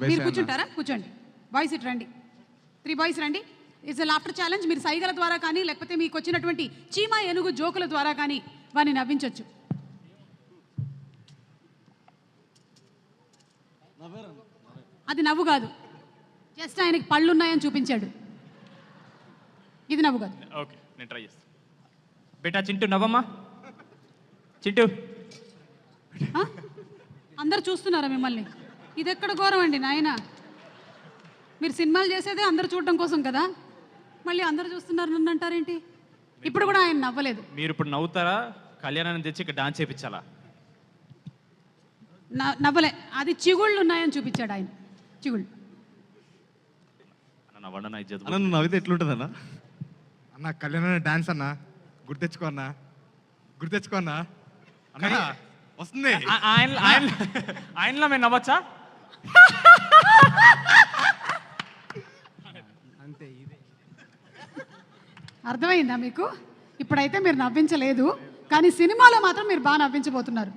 మీరు కూర్చుంటారా? కూర్చోండి. బాయ్స్ ఇటు రండి. 3 బాయ్స్ రండి. It's laughter challenge. మీరు సైగల ద్వారా కానీ లేకపోతే మీకు వచ్చినటువంటి చీమ ఏనుగు జోకుల ద్వారా కానీ వాడిని నవ్వించవచ్చు. అది నవ్వు కాదు, జస్ట్ ఆయనకి పళ్ళు ఉన్నాయని చూపించాడు. ఇది నవ్వు కాదు. ఓకే, నేను ట్రై చేస్తాను. బేటా చింటూ నవ్వమ్మా. చింటూ, అందరు చూస్తున్నారా మిమ్మల్ని? ఇది ఎక్కడ ఘోరం అండి నాయన. మీరు సినిమాలు చేసేదే అందరు చూడడం కోసం కదా, మళ్ళీ అందరు చూస్తున్నారు నన్ను అంటారేంటి? ఇప్పుడు కూడా ఆయన నవ్వలేదు. మీరు ఇప్పుడు నవ్వుతారా? కళ్యాణాన్ని తెచ్చి ఇక్కడ డాన్స్ చేయించాలా? నవ్వలే, అది చిగుళ్ళు ఉన్నాయని చూపించాడు ఆయన. చిగుళ్ళు. నువ్వు నవ్వితే ఎట్లుంటుంది అన్న? అన్న కళ్యాణ డాన్స్ అన్న గుర్తెచ్చుకో అన్న, గుర్తెచ్చుకో అన్న. అన్న వస్తుంది. ఆయనలో మేము నవ్వచ్చా? అంతే. ఇదే అర్థమైందా మీకు? ఇప్పుడైతే మీరు నవ్వించలేదు, కానీ సినిమాలో మాత్రం మీరు బాగా నవ్వించబోతున్నారు.